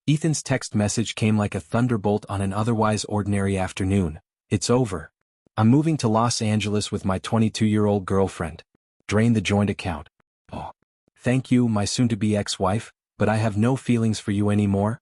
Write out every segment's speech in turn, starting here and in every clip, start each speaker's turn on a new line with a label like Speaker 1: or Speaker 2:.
Speaker 1: Ethan's text message came like a thunderbolt on an otherwise ordinary afternoon. It's over. I'm moving to Los Angeles with my 22-year-old girlfriend. Drain the joint account. Oh. Thank you, my soon-to-be ex-wife, but I have no feelings for you anymore.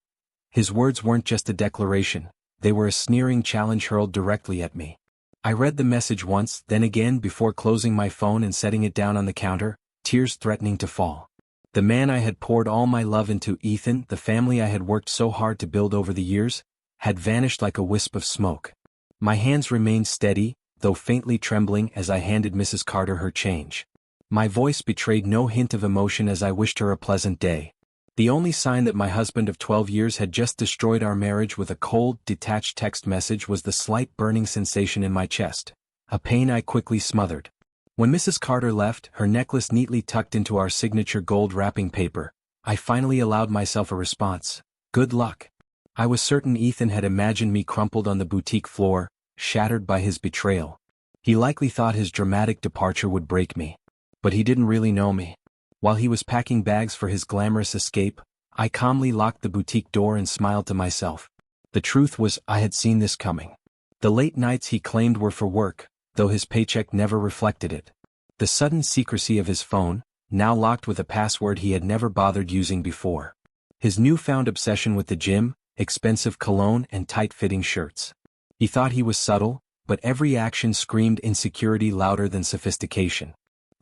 Speaker 1: His words weren't just a declaration, they were a sneering challenge hurled directly at me. I read the message once, then again before closing my phone and setting it down on the counter, tears threatening to fall. The man I had poured all my love into, Ethan, the family I had worked so hard to build over the years, had vanished like a wisp of smoke. My hands remained steady, though faintly trembling as I handed Mrs. Carter her change. My voice betrayed no hint of emotion as I wished her a pleasant day. The only sign that my husband of 12 years had just destroyed our marriage with a cold, detached text message was the slight burning sensation in my chest, a pain I quickly smothered. When Mrs. Carter left, her necklace neatly tucked into our signature gold wrapping paper, I finally allowed myself a response. Good luck. I was certain Ethan had imagined me crumpled on the boutique floor, shattered by his betrayal. He likely thought his dramatic departure would break me. But he didn't really know me. While he was packing bags for his glamorous escape, I calmly locked the boutique door and smiled to myself. The truth was, I had seen this coming. The late nights he claimed were for work, though his paycheck never reflected it. The sudden secrecy of his phone, now locked with a password he had never bothered using before. His newfound obsession with the gym, expensive cologne and tight-fitting shirts. He thought he was subtle, but every action screamed insecurity louder than sophistication.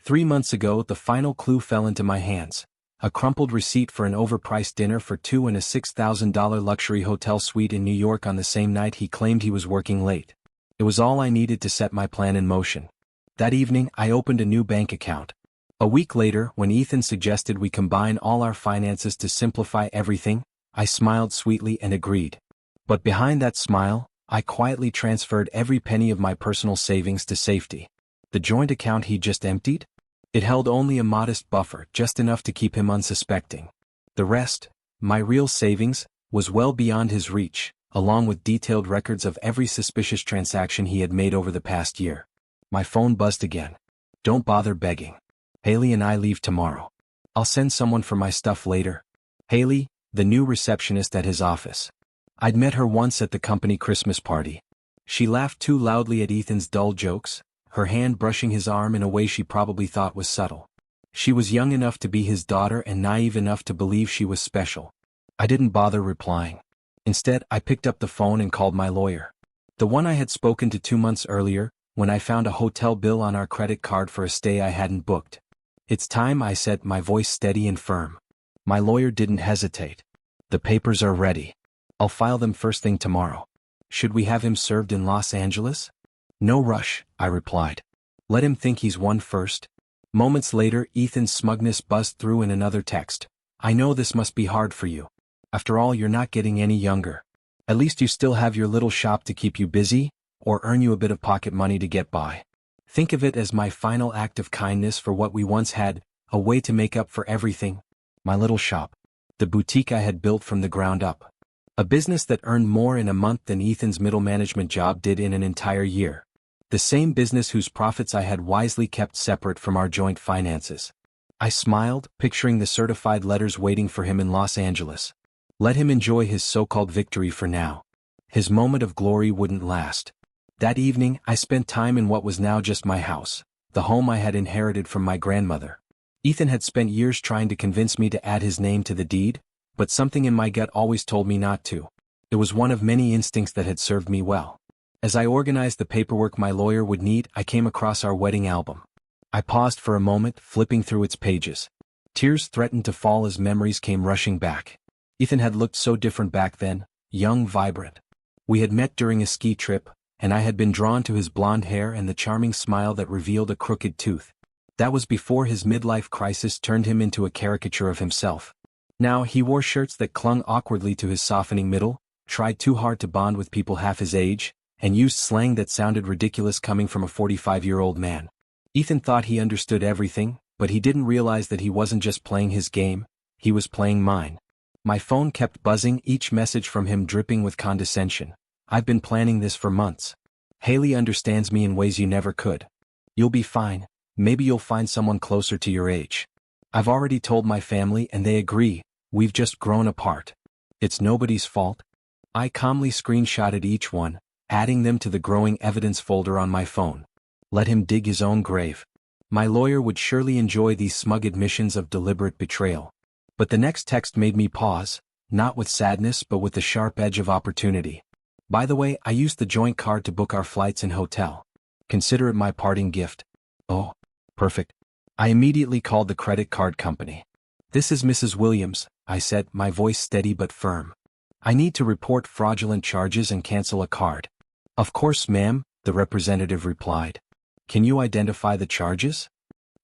Speaker 1: 3 months ago, the final clue fell into my hands. A crumpled receipt for an overpriced dinner for two in a $6,000 luxury hotel suite in New York on the same night he claimed he was working late. It was all I needed to set my plan in motion. That evening, I opened a new bank account. A week later, when Ethan suggested we combine all our finances to simplify everything, I smiled sweetly and agreed. But behind that smile, I quietly transferred every penny of my personal savings to safety. The joint account he just emptied? It held only a modest buffer, just enough to keep him unsuspecting. The rest, my real savings, was well beyond his reach, along with detailed records of every suspicious transaction he had made over the past year. My phone buzzed again. Don't bother begging. Haley and I leave tomorrow. I'll send someone for my stuff later. Haley, the new receptionist at his office. I'd met her once at the company Christmas party. She laughed too loudly at Ethan's dull jokes, her hand brushing his arm in a way she probably thought was subtle. She was young enough to be his daughter and naive enough to believe she was special. I didn't bother replying. Instead, I picked up the phone and called my lawyer. The one I had spoken to 2 months earlier, when I found a hotel bill on our credit card for a stay I hadn't booked. It's time, I said, my voice steady and firm. My lawyer didn't hesitate. The papers are ready. I'll file them first thing tomorrow. Should we have him served in Los Angeles? No rush, I replied. Let him think he's won first. Moments later, Ethan's smugness buzzed through in another text. I know this must be hard for you. After all, you're not getting any younger. At least you still have your little shop to keep you busy, or earn you a bit of pocket money to get by. Think of it as my final act of kindness for what we once had, a way to make up for everything. My little shop. The boutique I had built from the ground up. A business that earned more in a month than Ethan's middle management job did in an entire year. The same business whose profits I had wisely kept separate from our joint finances. I smiled, picturing the certified letters waiting for him in Los Angeles. Let him enjoy his so-called victory for now. His moment of glory wouldn't last. That evening, I spent time in what was now just my house, the home I had inherited from my grandmother. Ethan had spent years trying to convince me to add his name to the deed, but something in my gut always told me not to. It was one of many instincts that had served me well. As I organized the paperwork my lawyer would need, I came across our wedding album. I paused for a moment, flipping through its pages. Tears threatened to fall as memories came rushing back. Ethan had looked so different back then, young, vibrant. We had met during a ski trip, and I had been drawn to his blonde hair and the charming smile that revealed a crooked tooth. That was before his midlife crisis turned him into a caricature of himself. Now he wore shirts that clung awkwardly to his softening middle, tried too hard to bond with people half his age, and used slang that sounded ridiculous coming from a 45-year-old man. Ethan thought he understood everything, but he didn't realize that he wasn't just playing his game, he was playing mine. My phone kept buzzing, each message from him dripping with condescension. I've been planning this for months. Haley understands me in ways you never could. You'll be fine, maybe you'll find someone closer to your age. I've already told my family and they agree, we've just grown apart. It's nobody's fault. I calmly screenshotted each one, adding them to the growing evidence folder on my phone. Let him dig his own grave. My lawyer would surely enjoy these smug admissions of deliberate betrayal. But the next text made me pause, not with sadness but with the sharp edge of opportunity. By the way, I used the joint card to book our flights and hotel. Consider it my parting gift. Oh, perfect. I immediately called the credit card company. This is Mrs. Williams, I said, my voice steady but firm. I need to report fraudulent charges and cancel a card. Of course, ma'am, the representative replied. Can you identify the charges?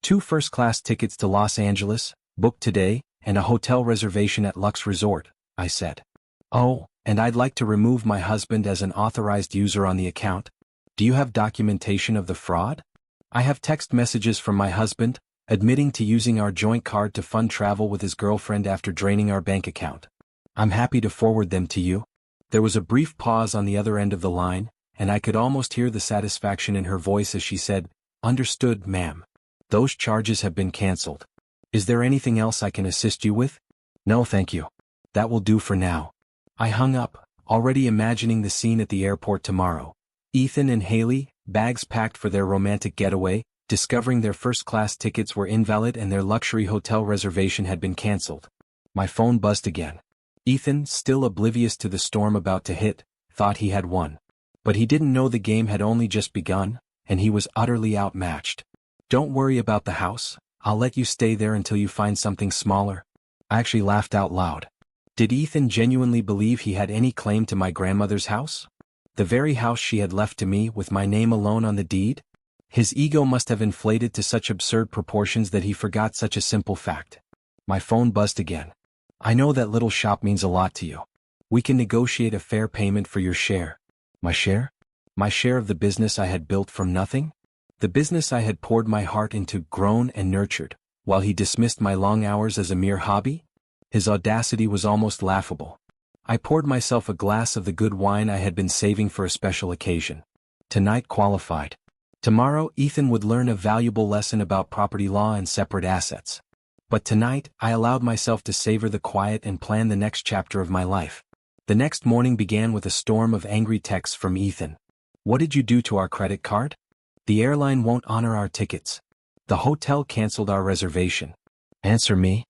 Speaker 1: 2 first-class tickets to Los Angeles, booked today, and a hotel reservation at Lux Resort, I said. Oh, and I'd like to remove my husband as an authorized user on the account. Do you have documentation of the fraud? I have text messages from my husband, admitting to using our joint card to fund travel with his girlfriend after draining our bank account. I'm happy to forward them to you. There was a brief pause on the other end of the line, and I could almost hear the satisfaction in her voice as she said, Understood, ma'am. Those charges have been canceled. Is there anything else I can assist you with? No, thank you. That will do for now. I hung up, already imagining the scene at the airport tomorrow. Ethan and Haley, bags packed for their romantic getaway, discovering their first-class tickets were invalid and their luxury hotel reservation had been canceled. My phone buzzed again. Ethan, still oblivious to the storm about to hit, thought he had won. But he didn't know the game had only just begun, and he was utterly outmatched. Don't worry about the house, I'll let you stay there until you find something smaller. I actually laughed out loud. Did Ethan genuinely believe he had any claim to my grandmother's house? The very house she had left to me with my name alone on the deed? His ego must have inflated to such absurd proportions that he forgot such a simple fact. My phone buzzed again. I know that little shop means a lot to you. We can negotiate a fair payment for your share. My share? My share of the business I had built from nothing? The business I had poured my heart into, grown and nurtured, while he dismissed my long hours as a mere hobby? His audacity was almost laughable. I poured myself a glass of the good wine I had been saving for a special occasion. Tonight qualified. Tomorrow Ethan would learn a valuable lesson about property law and separate assets. But tonight, I allowed myself to savor the quiet and plan the next chapter of my life. The next morning began with a storm of angry texts from Ethan. What did you do to our credit card? The airline won't honor our tickets. The hotel canceled our reservation. Answer me.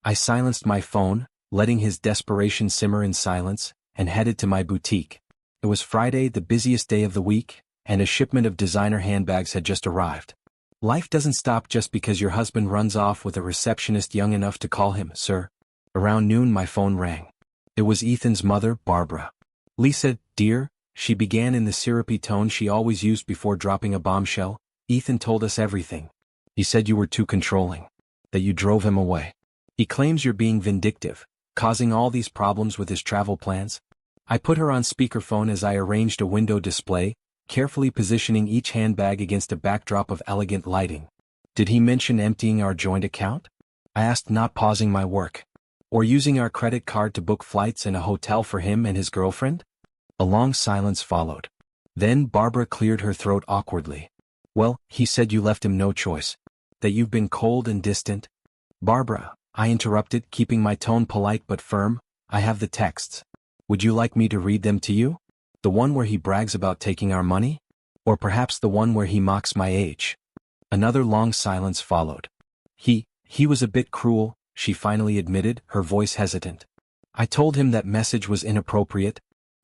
Speaker 1: I silenced my phone, letting his desperation simmer in silence, and headed to my boutique. It was Friday, the busiest day of the week, and a shipment of designer handbags had just arrived. Life doesn't stop just because your husband runs off with a receptionist young enough to call him sir. Around noon my phone rang. It was Ethan's mother, Barbara. Lisa, dear, she began in the syrupy tone she always used before dropping a bombshell. Ethan told us everything. He said you were too controlling. That you drove him away. He claims you're being vindictive, causing all these problems with his travel plans. I put her on speakerphone as I arranged a window display, carefully positioning each handbag against a backdrop of elegant lighting. Did he mention emptying our joint account? I asked, not pausing my work. Or using our credit card to book flights and a hotel for him and his girlfriend? A long silence followed. Then Barbara cleared her throat awkwardly. Well, he said you left him no choice. That you've been cold and distant. Barbara, I interrupted, keeping my tone polite but firm, I have the texts. Would you like me to read them to you? The one where he brags about taking our money? Or perhaps the one where he mocks my age? Another long silence followed. He was a bit cruel, she finally admitted, her voice hesitant. I told him that message was inappropriate.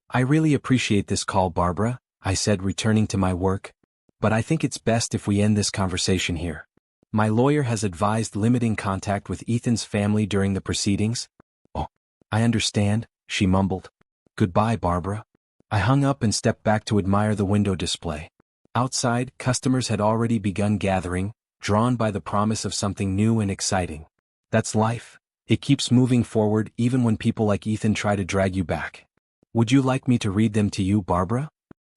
Speaker 1: I really appreciate this call, Barbara, I said, returning to my work. But I think it's best if we end this conversation here. My lawyer has advised limiting contact with Ethan's family during the proceedings. Oh, I understand, she mumbled. Goodbye, Barbara. I hung up and stepped back to admire the window display. Outside, customers had already begun gathering, drawn by the promise of something new and exciting. That's life. It keeps moving forward even when people like Ethan try to drag you back. Would you like me to read them to you, Barbara?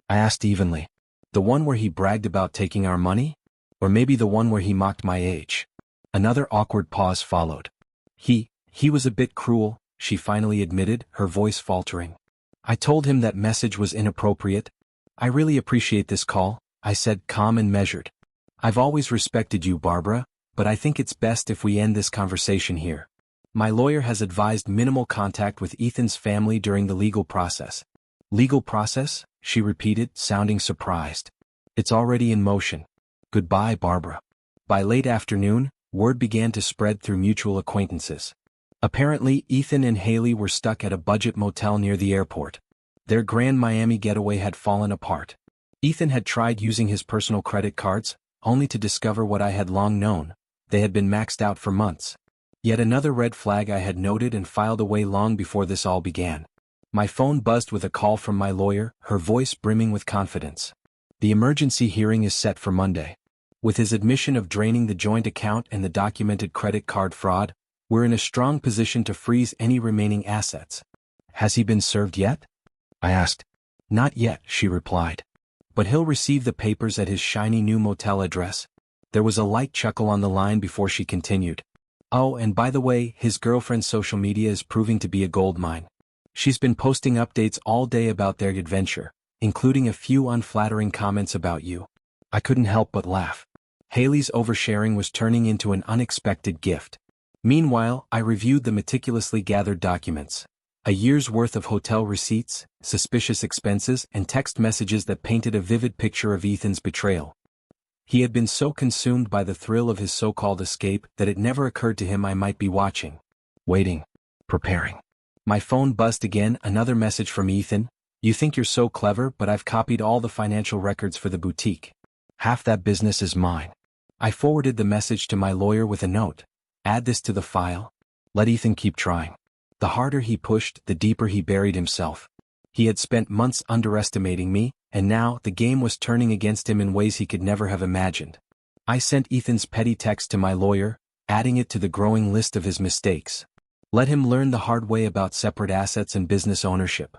Speaker 1: I asked evenly. The one where he bragged about taking our money? Or maybe the one where he mocked my age? Another awkward pause followed. He was a bit cruel, she finally admitted, her voice faltering. I told him that message was inappropriate. I really appreciate this call, I said, calm and measured. I've always respected you, Barbara, but I think it's best if we end this conversation here. My lawyer has advised minimal contact with Ethan's family during the legal process. Legal process? She repeated, sounding surprised. It's already in motion. Goodbye, Barbara. By late afternoon, word began to spread through mutual acquaintances. Apparently, Ethan and Haley were stuck at a budget motel near the airport. Their grand Miami getaway had fallen apart. Ethan had tried using his personal credit cards, only to discover what I had long known: they had been maxed out for months. Yet another red flag I had noted and filed away long before this all began. My phone buzzed with a call from my lawyer, her voice brimming with confidence. The emergency hearing is set for Monday. With his admission of draining the joint account and the documented credit card fraud, we're in a strong position to freeze any remaining assets. Has he been served yet? I asked. Not yet, she replied. But he'll receive the papers at his shiny new motel address. There was a light chuckle on the line before she continued. Oh, and by the way, his girlfriend's social media is proving to be a goldmine. She's been posting updates all day about their adventure, including a few unflattering comments about you. I couldn't help but laugh. Haley's oversharing was turning into an unexpected gift. Meanwhile, I reviewed the meticulously gathered documents. A year's worth of hotel receipts, suspicious expenses, and text messages that painted a vivid picture of Ethan's betrayal. He had been so consumed by the thrill of his so-called escape that it never occurred to him I might be watching, waiting, preparing. My phone buzzed again, another message from Ethan. You think you're so clever, but I've copied all the financial records for the boutique. Half that business is mine. I forwarded the message to my lawyer with a note. Add this to the file. Let Ethan keep trying. The harder he pushed, the deeper he buried himself. He had spent months underestimating me, and now the game was turning against him in ways he could never have imagined. I sent Ethan's petty text to my lawyer, adding it to the growing list of his mistakes. Let him learn the hard way about separate assets and business ownership.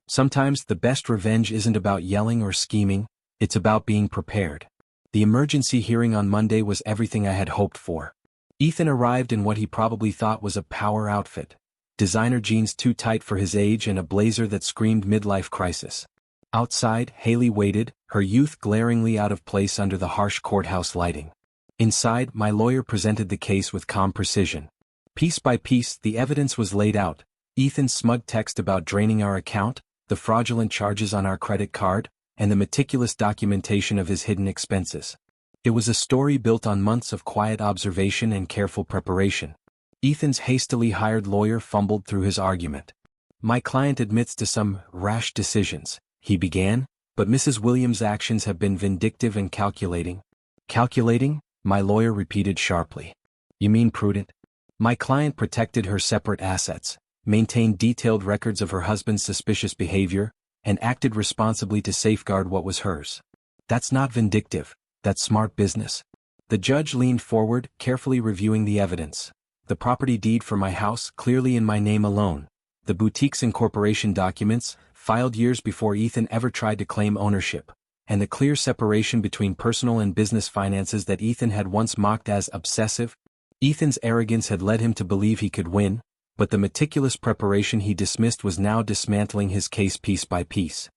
Speaker 1: Sometimes the best revenge isn't about yelling or scheming, it's about being prepared. The emergency hearing on Monday was everything I had hoped for. Ethan arrived in what he probably thought was a power outfit. Designer jeans too tight for his age and a blazer that screamed midlife crisis. Outside, Haley waited, her youth glaringly out of place under the harsh courthouse lighting. Inside, my lawyer presented the case with calm precision. Piece by piece, the evidence was laid out. Ethan's smug text about draining our account, the fraudulent charges on our credit card, and the meticulous documentation of his hidden expenses. It was a story built on months of quiet observation and careful preparation. Ethan's hastily hired lawyer fumbled through his argument. My client admits to some rash decisions, he began, but Mrs. Williams' actions have been vindictive and calculating. Calculating? My lawyer repeated sharply. You mean prudent? My client protected her separate assets, maintained detailed records of her husband's suspicious behavior, and acted responsibly to safeguard what was hers. That's not vindictive, that's smart business. The judge leaned forward, carefully reviewing the evidence. The property deed for my house, clearly in my name alone. The boutique's incorporation documents, filed years before Ethan ever tried to claim ownership. And the clear separation between personal and business finances that Ethan had once mocked as obsessive. Ethan's arrogance had led him to believe he could win, but the meticulous preparation he dismissed was now dismantling his case piece by piece.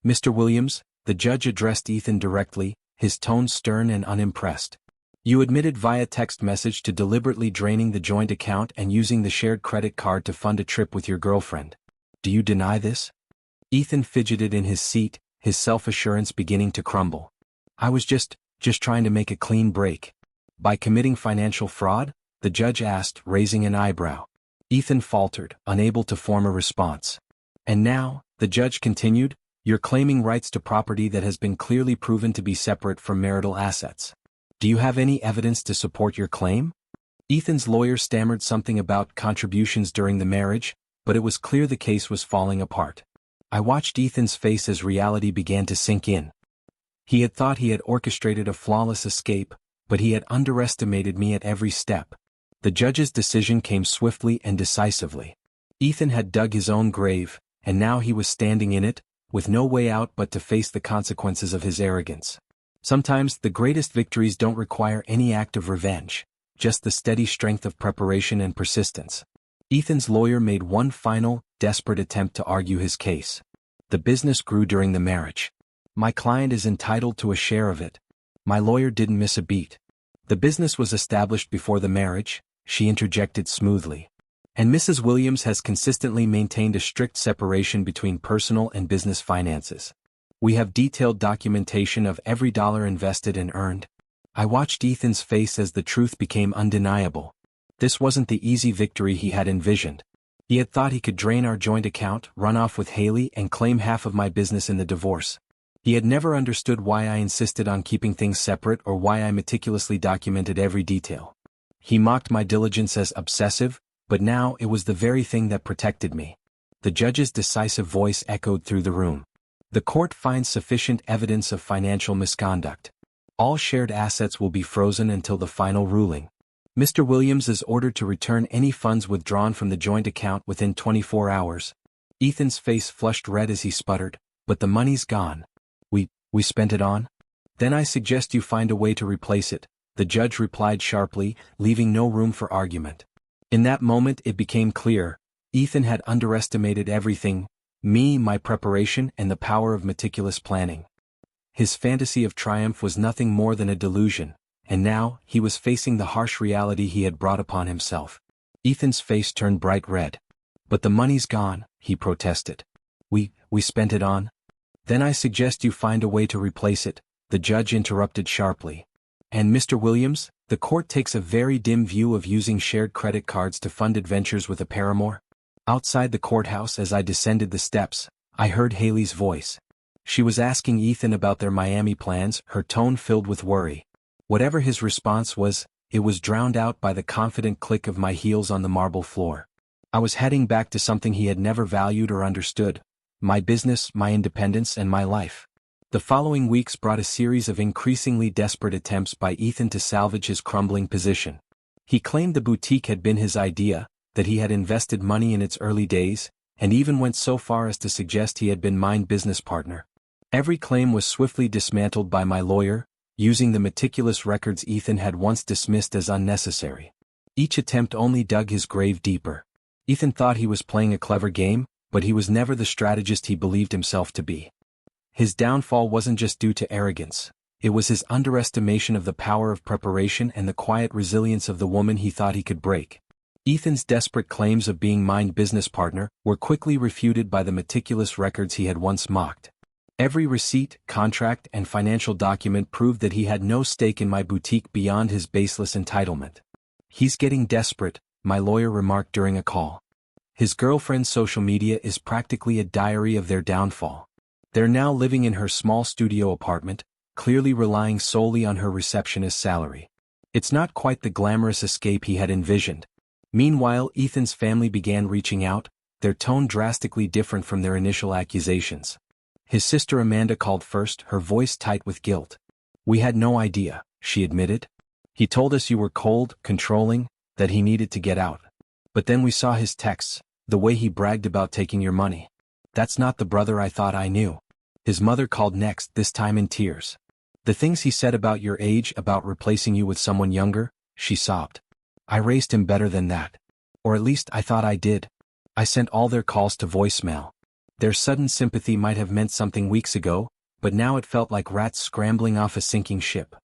Speaker 1: Mr. Williams, the judge addressed Ethan directly, his tone stern and unimpressed. You admitted via text message to deliberately draining the joint account and using the shared credit card to fund a trip with your girlfriend. Do you deny this? Ethan fidgeted in his seat, his self-assurance beginning to crumble. I was just trying to make a clean break. By committing financial fraud? The judge asked, raising an eyebrow. Ethan faltered, unable to form a response. And now, the judge continued, you're claiming rights to property that has been clearly proven to be separate from marital assets. Do you have any evidence to support your claim? Ethan's lawyer stammered something about contributions during the marriage, but it was clear the case was falling apart. I watched Ethan's face as reality began to sink in. He had thought he had orchestrated a flawless escape, but he had underestimated me at every step. The judge's decision came swiftly and decisively. Ethan had dug his own grave, and now he was standing in it, with no way out but to face the consequences of his arrogance. Sometimes the greatest victories don't require any act of revenge, just the steady strength of preparation and persistence. Ethan's lawyer made one final, desperate attempt to argue his case. The business grew during the marriage. My client is entitled to a share of it. My lawyer didn't miss a beat. The business was established before the marriage, she interjected smoothly. And Mrs. Williams has consistently maintained a strict separation between personal and business finances. We have detailed documentation of every dollar invested and earned. I watched Ethan's face as the truth became undeniable. This wasn't the easy victory he had envisioned. He had thought he could drain our joint account, run off with Haley, and claim half of my business in the divorce. He had never understood why I insisted on keeping things separate or why I meticulously documented every detail. He mocked my diligence as obsessive, but now it was the very thing that protected me. The judge's decisive voice echoed through the room. The court finds sufficient evidence of financial misconduct. All shared assets will be frozen until the final ruling. Mr. Williams is ordered to return any funds withdrawn from the joint account within 24 hours. Ethan's face flushed red as he sputtered, "But the money's gone. We spent it on? Then I suggest you find a way to replace it," the judge replied sharply, leaving no room for argument. In that moment it became clear, Ethan had underestimated everything, me, my preparation, and the power of meticulous planning. His fantasy of triumph was nothing more than a delusion, and now he was facing the harsh reality he had brought upon himself. Ethan's face turned bright red. "But the money's gone," he protested. We spent it on? Then I suggest you find a way to replace it," the judge interrupted sharply. "And Mr. Williams, the court takes a very dim view of using shared credit cards to fund adventures with a paramour." Outside the courthouse, as I descended the steps, I heard Haley's voice. She was asking Ethan about their Miami plans, her tone filled with worry. Whatever his response was, it was drowned out by the confident click of my heels on the marble floor. I was heading back to something he had never valued or understood: my business, my independence, and my life. The following weeks brought a series of increasingly desperate attempts by Ethan to salvage his crumbling position. He claimed the boutique had been his idea, that he had invested money in its early days, and even went so far as to suggest he had been my business partner. Every claim was swiftly dismantled by my lawyer, using the meticulous records Ethan had once dismissed as unnecessary. Each attempt only dug his grave deeper. Ethan thought he was playing a clever game, but he was never the strategist he believed himself to be. His downfall wasn't just due to arrogance. It was his underestimation of the power of preparation and the quiet resilience of the woman he thought he could break. Ethan's desperate claims of being my business partner were quickly refuted by the meticulous records he had once mocked. Every receipt, contract, and financial document proved that he had no stake in my boutique beyond his baseless entitlement. "He's getting desperate," my lawyer remarked during a call. "His girlfriend's social media is practically a diary of their downfall. They're now living in her small studio apartment, clearly relying solely on her receptionist's salary. It's not quite the glamorous escape he had envisioned." Meanwhile, Ethan's family began reaching out, their tone drastically different from their initial accusations. His sister Amanda called first, her voice tight with guilt. "We had no idea," she admitted. "He told us you were cold, controlling, that he needed to get out. But then we saw his texts, the way he bragged about taking your money. That's not the brother I thought I knew." His mother called next, this time in tears. "The things he said about your age, about replacing you with someone younger," she sobbed. "I raised him better than that. Or at least I thought I did. I sent all their calls to voicemail. Their sudden sympathy might have meant something weeks ago, but now it felt like rats scrambling off a sinking ship.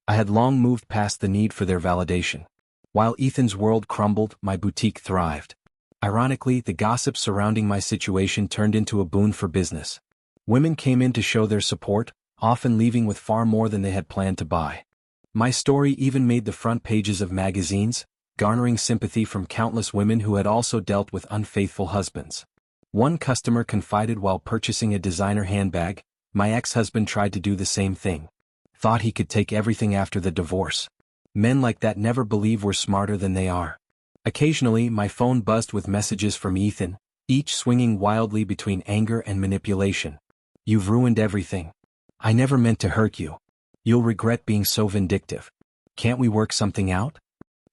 Speaker 1: I had long moved past the need for their validation. While Ethan's world crumbled, my boutique thrived. Ironically, the gossip surrounding my situation turned into a boon for business. Women came in to show their support, often leaving with far more than they had planned to buy. My story even made the front pages of magazines, garnering sympathy from countless women who had also dealt with unfaithful husbands. One customer confided while purchasing a designer handbag, "My ex-husband tried to do the same thing. Thought he could take everything after the divorce. Men like that never believe we're smarter than they are." Occasionally, my phone buzzed with messages from Ethan, each swinging wildly between anger and manipulation. "You've ruined everything. I never meant to hurt you. You'll regret being so vindictive. Can't we work something out?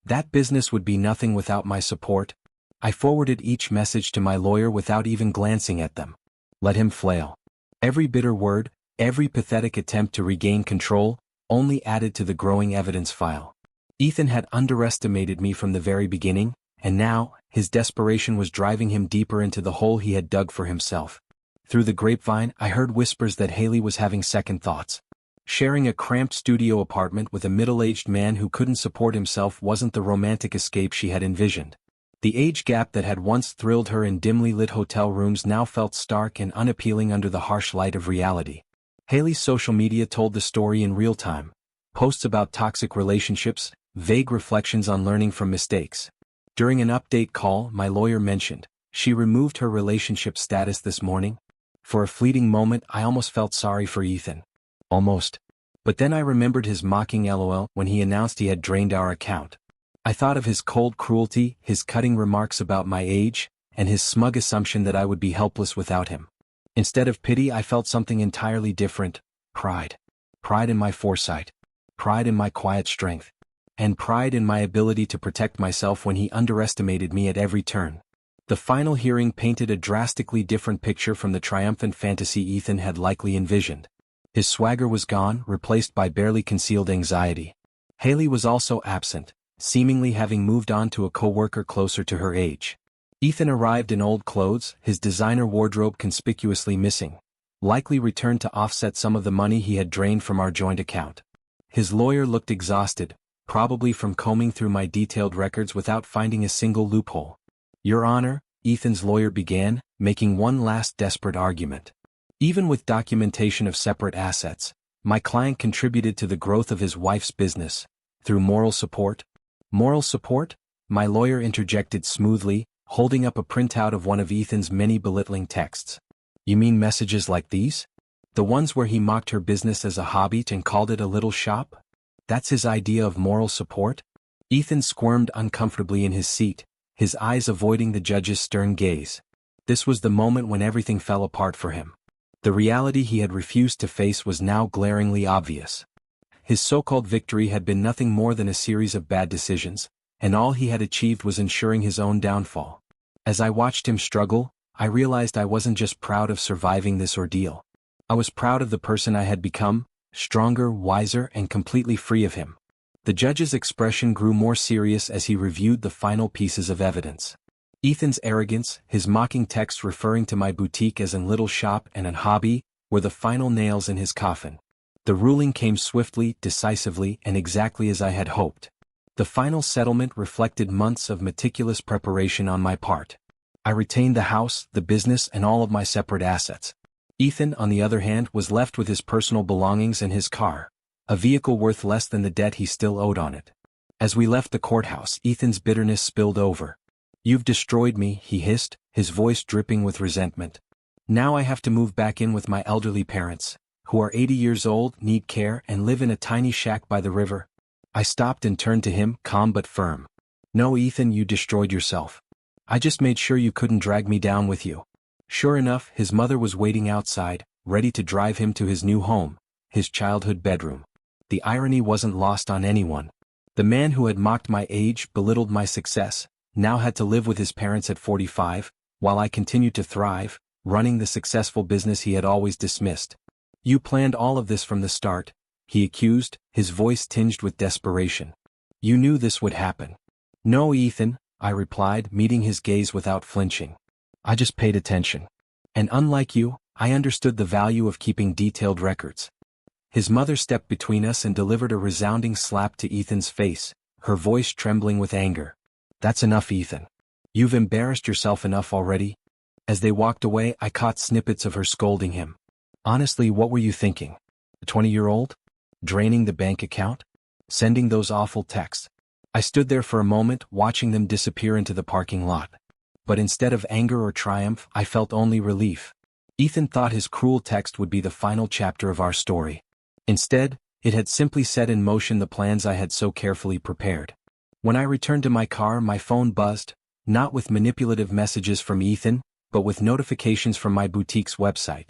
Speaker 1: That business would be nothing without my support." I forwarded each message to my lawyer without even glancing at them. Let him flail. Every bitter word, every pathetic attempt to regain control, only added to the growing evidence file. Ethan had underestimated me from the very beginning, and now, his desperation was driving him deeper into the hole he had dug for himself. Through the grapevine, I heard whispers that Haley was having second thoughts. Sharing a cramped studio apartment with a middle-aged man who couldn't support himself wasn't the romantic escape she had envisioned. The age gap that had once thrilled her in dimly lit hotel rooms now felt stark and unappealing under the harsh light of reality. Haley's social media told the story in real time. Posts about toxic relationships, vague reflections on learning from mistakes. During an update call, my lawyer mentioned, she removed her relationship status this morning. For a fleeting moment, I almost felt sorry for Ethan. Almost. But then I remembered his mocking LOL when he announced he had drained our account. I thought of his cold cruelty, his cutting remarks about my age, and his smug assumption that I would be helpless without him. Instead of pity, I felt something entirely different: pride. Pride in my foresight. Pride in my quiet strength. And pride in my ability to protect myself when he underestimated me at every turn. The final hearing painted a drastically different picture from the triumphant fantasy Ethan had likely envisioned. His swagger was gone, replaced by barely concealed anxiety. Haley was also absent, seemingly having moved on to a co-worker closer to her age. Ethan arrived in old clothes, his designer wardrobe conspicuously missing, likely returned to offset some of the money he had drained from our joint account. His lawyer looked exhausted, probably from combing through my detailed records without finding a single loophole. "Your Honor," Ethan's lawyer began, making one last desperate argument. Even with documentation of separate assets, my client contributed to the growth of his wife's business, through moral support. Moral support? My lawyer interjected smoothly, holding up a printout of one of Ethan's many belittling texts. "You mean messages like these? The ones where he mocked her business as a hobby and called it a little shop? That's his idea of moral support?" Ethan squirmed uncomfortably in his seat, his eyes avoiding the judge's stern gaze. This was the moment when everything fell apart for him. The reality he had refused to face was now glaringly obvious. His so-called victory had been nothing more than a series of bad decisions, and all he had achieved was ensuring his own downfall. As I watched him struggle, I realized I wasn't just proud of surviving this ordeal. I was proud of the person I had become, stronger, wiser, and completely free of him. The judge's expression grew more serious as he reviewed the final pieces of evidence. Ethan's arrogance, his mocking text referring to my boutique as a little shop and a hobby, were the final nails in his coffin. The ruling came swiftly, decisively, and exactly as I had hoped. The final settlement reflected months of meticulous preparation on my part. I retained the house, the business, and all of my separate assets. Ethan, on the other hand, was left with his personal belongings and his car, a vehicle worth less than the debt he still owed on it. As we left the courthouse, Ethan's bitterness spilled over. "You've destroyed me," he hissed, his voice dripping with resentment. "Now I have to move back in with my elderly parents, who are 80 years old, need care, and live in a tiny shack by the river." I stopped and turned to him, calm but firm. "No, Ethan, you destroyed yourself. I just made sure you couldn't drag me down with you." Sure enough, his mother was waiting outside, ready to drive him to his new home, his childhood bedroom. The irony wasn't lost on anyone. The man who had mocked my age, belittled my success, now had to live with his parents at 45, while I continued to thrive, running the successful business he had always dismissed. "You planned all of this from the start," he accused, his voice tinged with desperation. "You knew this would happen." "No, Ethan," I replied, meeting his gaze without flinching. "I just paid attention. And unlike you, I understood the value of keeping detailed records." His mother stepped between us and delivered a resounding slap to Ethan's face, her voice trembling with anger. "That's enough, Ethan. You've embarrassed yourself enough already." As they walked away, I caught snippets of her scolding him. "Honestly, what were you thinking? A 20-year-old? Draining the bank account? Sending those awful texts?" I stood there for a moment, watching them disappear into the parking lot. But instead of anger or triumph, I felt only relief. Ethan thought his cruel text would be the final chapter of our story. Instead, it had simply set in motion the plans I had so carefully prepared. When I returned to my car, my phone buzzed, not with manipulative messages from Ethan, but with notifications from my boutique's website.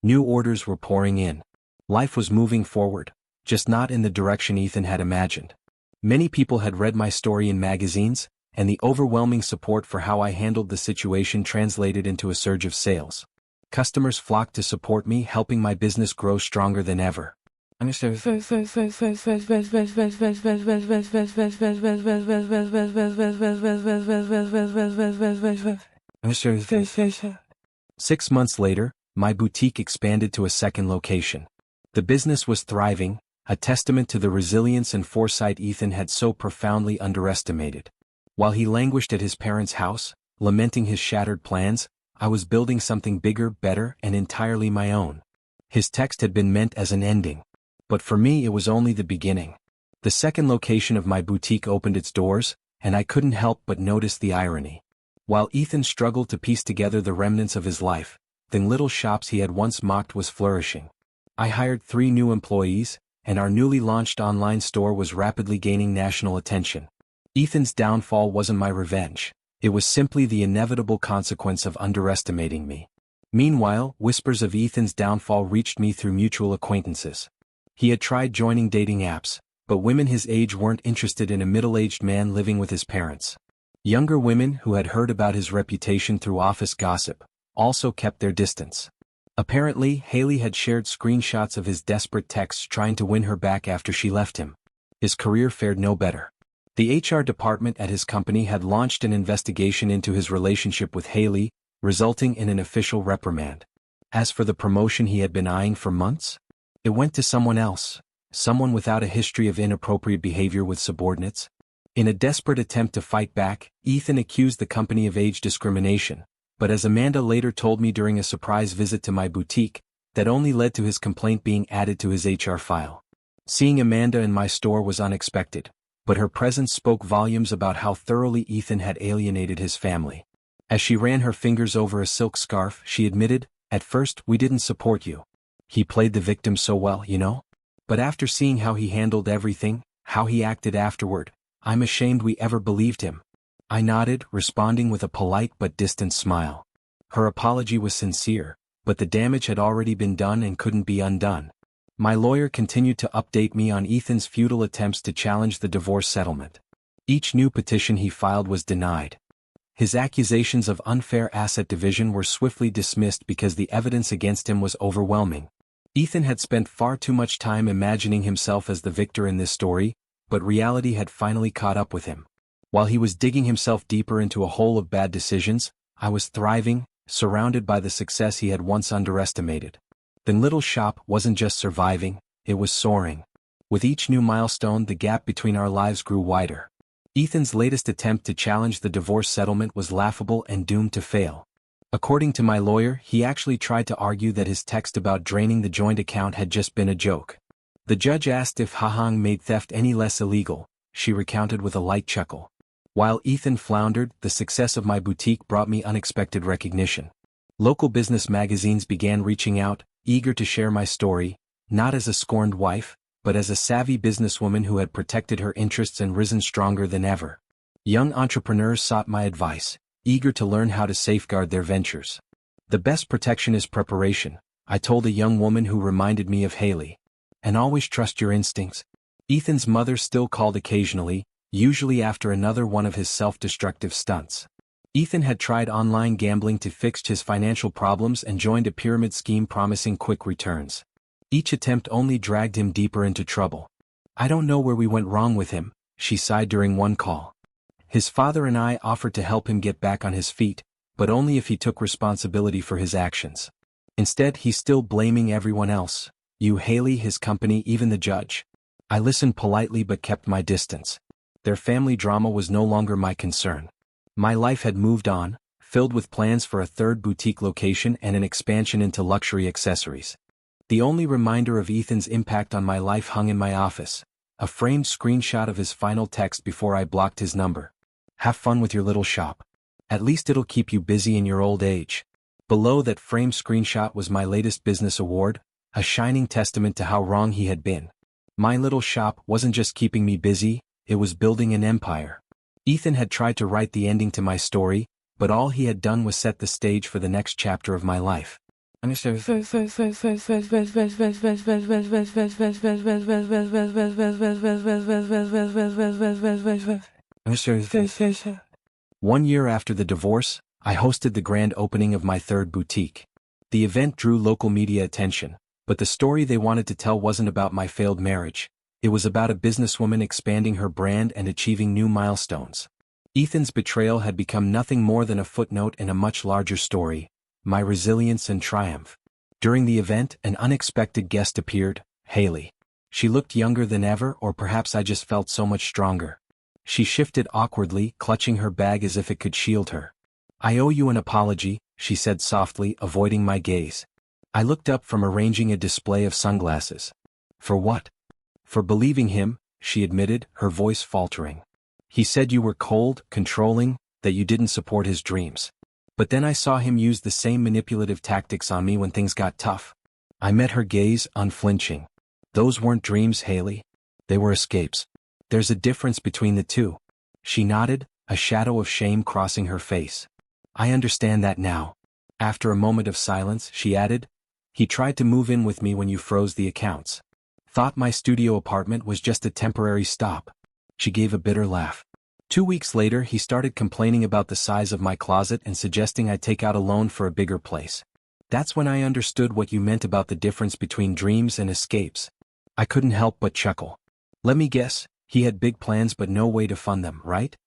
Speaker 1: New orders were pouring in. Life was moving forward, just not in the direction Ethan had imagined. Many people had read my story in magazines, and the overwhelming support for how I handled the situation translated into a surge of sales. Customers flocked to support me, helping my business grow stronger than ever. 6 months later, my boutique expanded to a second location. The business was thriving, a testament to the resilience and foresight Ethan had so profoundly underestimated. While he languished at his parents' house, lamenting his shattered plans, I was building something bigger, better, and entirely my own. His text had been meant as an ending. But for me it was only the beginning. The second location of my boutique opened its doors, and I couldn't help but notice the irony. While Ethan struggled to piece together the remnants of his life, the little shops he had once mocked was flourishing. I hired 3 new employees, and our newly launched online store was rapidly gaining national attention. Ethan's downfall wasn't my revenge. It was simply the inevitable consequence of underestimating me. Meanwhile, whispers of Ethan's downfall reached me through mutual acquaintances. He had tried joining dating apps, but women his age weren't interested in a middle-aged man living with his parents. Younger women who had heard about his reputation through office gossip also kept their distance. Apparently, Haley had shared screenshots of his desperate texts trying to win her back after she left him. His career fared no better. The HR department at his company had launched an investigation into his relationship with Haley, resulting in an official reprimand. As for the promotion he had been eyeing for months, it went to someone else, someone without a history of inappropriate behavior with subordinates. In a desperate attempt to fight back, Ethan accused the company of age discrimination, but as Amanda later told me during a surprise visit to my boutique, that only led to his complaint being added to his HR file. Seeing Amanda in my store was unexpected, but her presence spoke volumes about how thoroughly Ethan had alienated his family. As she ran her fingers over a silk scarf, she admitted, "At first, we didn't support you. He played the victim so well, you know? But after seeing how he handled everything, how he acted afterward, I'm ashamed we ever believed him." I nodded, responding with a polite but distant smile. Her apology was sincere, but the damage had already been done and couldn't be undone. My lawyer continued to update me on Ethan's futile attempts to challenge the divorce settlement. Each new petition he filed was denied. His accusations of unfair asset division were swiftly dismissed because the evidence against him was overwhelming. Ethan had spent far too much time imagining himself as the victor in this story, but reality had finally caught up with him. While he was digging himself deeper into a hole of bad decisions, I was thriving, surrounded by the success he had once underestimated. The little shop wasn't just surviving, it was soaring. With each new milestone, the gap between our lives grew wider. Ethan's latest attempt to challenge the divorce settlement was laughable and doomed to fail. According to my lawyer, he actually tried to argue that his text about draining the joint account had just been a joke. The judge asked if Hahang made theft any less illegal. She recounted with a light chuckle. While Ethan floundered, the success of my boutique brought me unexpected recognition. Local business magazines began reaching out, eager to share my story, not as a scorned wife, but as a savvy businesswoman who had protected her interests and risen stronger than ever. Young entrepreneurs sought my advice, eager to learn how to safeguard their ventures. "The best protection is preparation," I told a young woman who reminded me of Haley. "And always trust your instincts." Ethan's mother still called occasionally, usually after another one of his self-destructive stunts. Ethan had tried online gambling to fix his financial problems and joined a pyramid scheme promising quick returns. Each attempt only dragged him deeper into trouble. "I don't know where we went wrong with him," she sighed during one call. His father and I offered to help him get back on his feet, but only if he took responsibility for his actions. Instead, he's still blaming everyone else. You, Haley, his company, even the judge. I listened politely but kept my distance. Their family drama was no longer my concern. My life had moved on, filled with plans for a third boutique location and an expansion into luxury accessories. The only reminder of Ethan's impact on my life hung in my office, a framed screenshot of his final text before I blocked his number. "Have fun with your little shop. At least it'll keep you busy in your old age." Below that framed screenshot was my latest business award, a shining testament to how wrong he had been. My little shop wasn't just keeping me busy, it was building an empire. Ethan had tried to write the ending to my story, but all he had done was set the stage for the next chapter of my life. One year after the divorce, I hosted the grand opening of my third boutique. The event drew local media attention, but the story they wanted to tell wasn't about my failed marriage. It was about a businesswoman expanding her brand and achieving new milestones. Ethan's betrayal had become nothing more than a footnote in a much larger story, my resilience and triumph. During the event, an unexpected guest appeared, Haley. She looked younger than ever, or perhaps I just felt so much stronger. She shifted awkwardly, clutching her bag as if it could shield her. "I owe you an apology," she said softly, avoiding my gaze. I looked up from arranging a display of sunglasses. "For what?" "For believing him," she admitted, her voice faltering. "He said you were cold, controlling, that you didn't support his dreams. But then I saw him use the same manipulative tactics on me when things got tough." I met her gaze, unflinching. "Those weren't dreams, Haley. They were escapes. There's a difference between the two." She nodded, a shadow of shame crossing her face. "I understand that now." After a moment of silence, she added, "He tried to move in with me when you froze the accounts. Thought my studio apartment was just a temporary stop." She gave a bitter laugh. 2 weeks later, he started complaining about the size of my closet and suggesting I take out a loan for a bigger place. "That's when I understood what you meant about the difference between dreams and escapes." I couldn't help but chuckle. "Let me guess, he had big plans but no way to fund them, right?"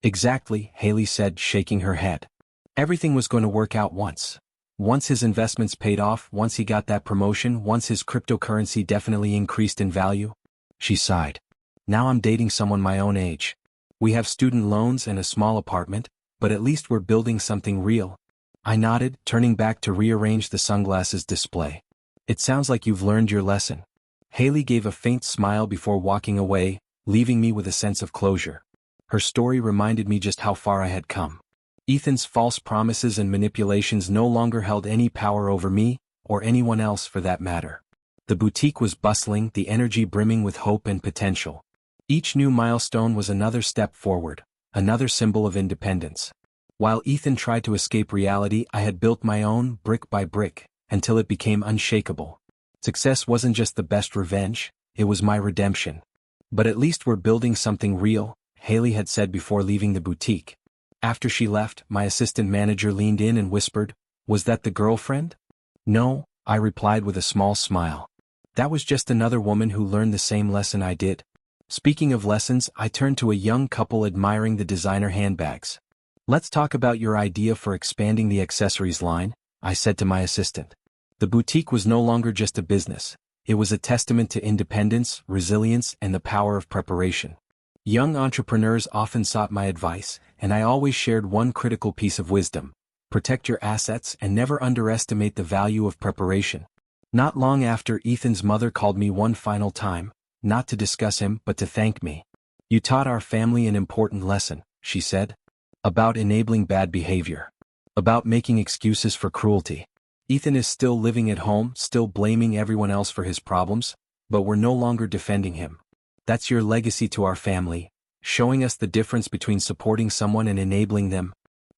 Speaker 1: "Exactly," Haley said, shaking her head. "Everything was going to work out once. Once his investments paid off, once he got that promotion, once his cryptocurrency definitely increased in value." She sighed. "Now I'm dating someone my own age. We have student loans and a small apartment, but at least we're building something real." I nodded, turning back to rearrange the sunglasses display. "It sounds like you've learned your lesson." Haley gave a faint smile before walking away, leaving me with a sense of closure. Her story reminded me just how far I had come. Ethan's false promises and manipulations no longer held any power over me, or anyone else for that matter. The boutique was bustling, the energy brimming with hope and potential. Each new milestone was another step forward, another symbol of independence. While Ethan tried to escape reality, I had built my own, brick by brick, until it became unshakable. Success wasn't just the best revenge, it was my redemption. "But at least we're building something real," Haley had said before leaving the boutique. After she left, my assistant manager leaned in and whispered, "Was that the girlfriend?" "No," I replied with a small smile. "That was just another woman who learned the same lesson I did." Speaking of lessons, I turned to a young couple admiring the designer handbags. "Let's talk about your idea for expanding the accessories line," I said to my assistant. The boutique was no longer just a business. It was a testament to independence, resilience, and the power of preparation. Young entrepreneurs often sought my advice, and I always shared one critical piece of wisdom: protect your assets and never underestimate the value of preparation. Not long after, Ethan's mother called me one final time, not to discuss him but to thank me. "You taught our family an important lesson," she said. "About enabling bad behavior. About making excuses for cruelty. Ethan is still living at home, still blaming everyone else for his problems, but we're no longer defending him. That's your legacy to our family, showing us the difference between supporting someone and enabling them."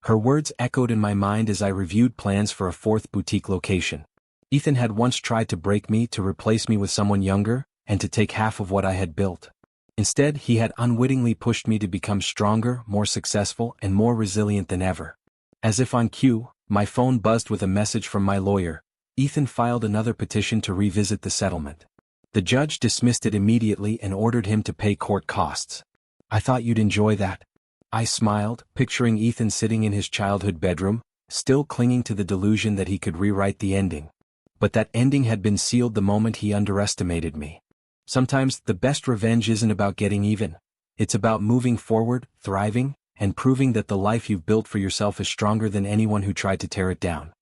Speaker 1: Her words echoed in my mind as I reviewed plans for a fourth boutique location. Ethan had once tried to break me, to replace me with someone younger, and to take half of what I had built. Instead, he had unwittingly pushed me to become stronger, more successful, and more resilient than ever. As if on cue, my phone buzzed with a message from my lawyer. Ethan filed another petition to revisit the settlement. The judge dismissed it immediately and ordered him to pay court costs. "I thought you'd enjoy that." I smiled, picturing Ethan sitting in his childhood bedroom, still clinging to the delusion that he could rewrite the ending. But that ending had been sealed the moment he underestimated me. Sometimes, the best revenge isn't about getting even. It's about moving forward, thriving, and proving that the life you've built for yourself is stronger than anyone who tried to tear it down.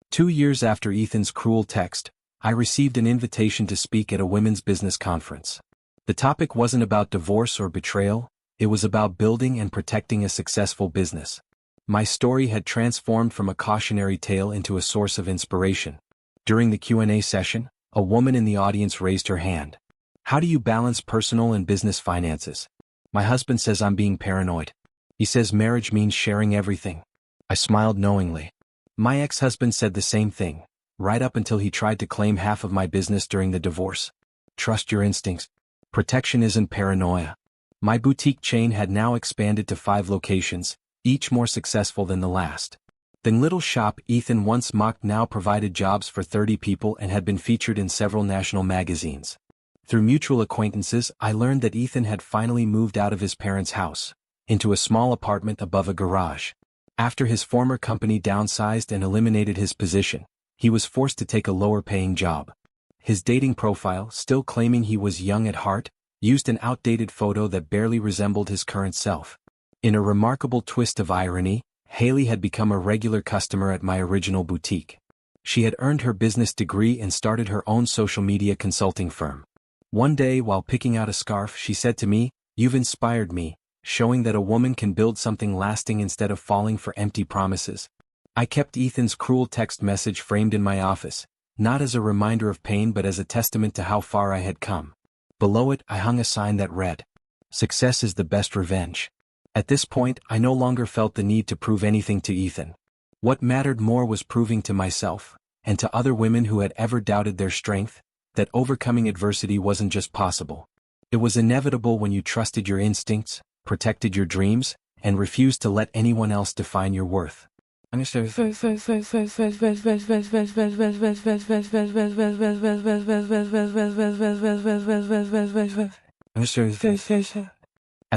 Speaker 1: 2 years after Ethan's cruel text, I received an invitation to speak at a women's business conference. The topic wasn't about divorce or betrayal, it was about building and protecting a successful business. My story had transformed from a cautionary tale into a source of inspiration. During the Q&A session, a woman in the audience raised her hand. "How do you balance personal and business finances?" "My husband says I'm being paranoid. He says marriage means sharing everything." I smiled knowingly. "My ex-husband said the same thing, right up until he tried to claim half of my business during the divorce." Trust your instincts. Protection isn't paranoia. My boutique chain had now expanded to 5 locations, each more successful than the last. The little shop Ethan once mocked now provided jobs for 30 people and had been featured in several national magazines. Through mutual acquaintances, I learned that Ethan had finally moved out of his parents' house, into a small apartment above a garage. After his former company downsized and eliminated his position, he was forced to take a lower-paying job. His dating profile, still claiming he was young at heart, used an outdated photo that barely resembled his current self. In a remarkable twist of irony, Haley had become a regular customer at my original boutique. She had earned her business degree and started her own social media consulting firm. One day, while picking out a scarf, she said to me, "You've inspired me," showing that a woman can build something lasting instead of falling for empty promises. I kept Ethan's cruel text message framed in my office, not as a reminder of pain but as a testament to how far I had come. Below it, I hung a sign that read, "Success is the best revenge." At this point, I no longer felt the need to prove anything to Ethan. What mattered more was proving to myself, and to other women who had ever doubted their strength, that overcoming adversity wasn't just possible. It was inevitable when you trusted your instincts, protected your dreams, and refused to let anyone else define your worth. At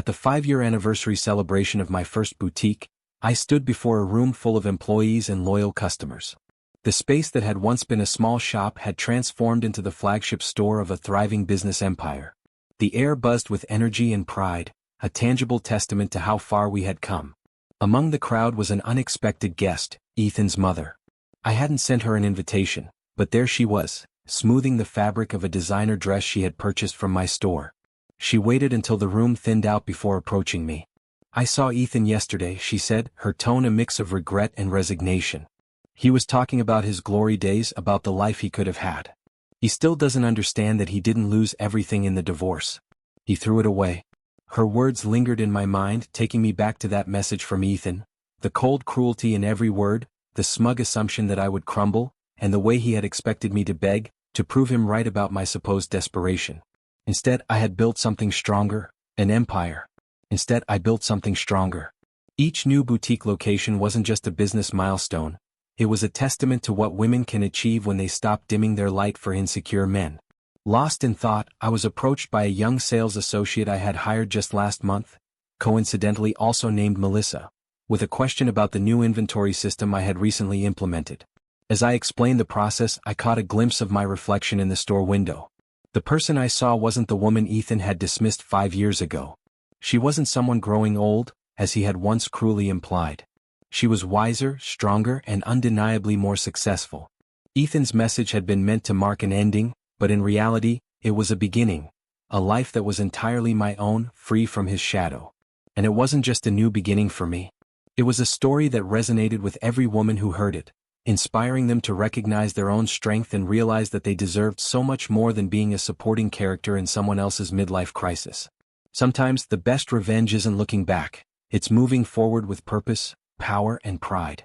Speaker 1: the 5-year anniversary celebration of my first boutique, I stood before a room full of employees and loyal customers. The space that had once been a small shop had transformed into the flagship store of a thriving business empire. The air buzzed with energy and pride, a tangible testament to how far we had come. Among the crowd was an unexpected guest, Ethan's mother. I hadn't sent her an invitation, but there she was, smoothing the fabric of a designer dress she had purchased from my store. She waited until the room thinned out before approaching me. "I saw Ethan yesterday," she said, her tone a mix of regret and resignation. "He was talking about his glory days, about the life he could have had. He still doesn't understand that he didn't lose everything in the divorce. He threw it away." Her words lingered in my mind, taking me back to that message from Ethan, the cold cruelty in every word, the smug assumption that I would crumble, and the way he had expected me to beg, to prove him right about my supposed desperation. Instead, I had built something stronger, an empire. Instead, I built something stronger. Each new boutique location wasn't just a business milestone, it was a testament to what women can achieve when they stop dimming their light for insecure men. Lost in thought, I was approached by a young sales associate I had hired just last month, coincidentally also named Melissa, with a question about the new inventory system I had recently implemented. As I explained the process, I caught a glimpse of my reflection in the store window. The person I saw wasn't the woman Ethan had dismissed 5 years ago. She wasn't someone growing old, as he had once cruelly implied. She was wiser, stronger, and undeniably more successful. Ethan's message had been meant to mark an ending, but in reality, it was a beginning, a life that was entirely my own, free from his shadow. And it wasn't just a new beginning for me. It was a story that resonated with every woman who heard it, inspiring them to recognize their own strength and realize that they deserved so much more than being a supporting character in someone else's midlife crisis. Sometimes the best revenge isn't looking back, it's moving forward with purpose, power, and pride.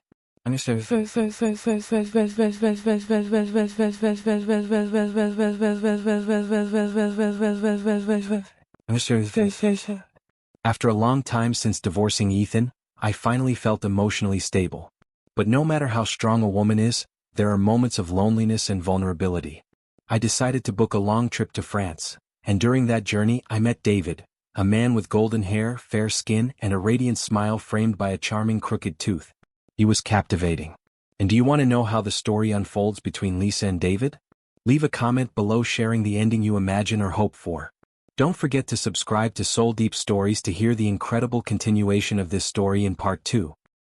Speaker 1: After a long time since divorcing Ethan, I finally felt emotionally stable. But no matter how strong a woman is, there are moments of loneliness and vulnerability. I decided to book a long trip to France, and during that journey I met David, a man with golden hair, fair skin, and a radiant smile framed by a charming crooked tooth. He was captivating. And do you want to know how the story unfolds between Lisa and David? Leave a comment below sharing the ending you imagine or hope for. Don't forget to subscribe to Soul Deep Stories to hear the incredible continuation of this story in part 2.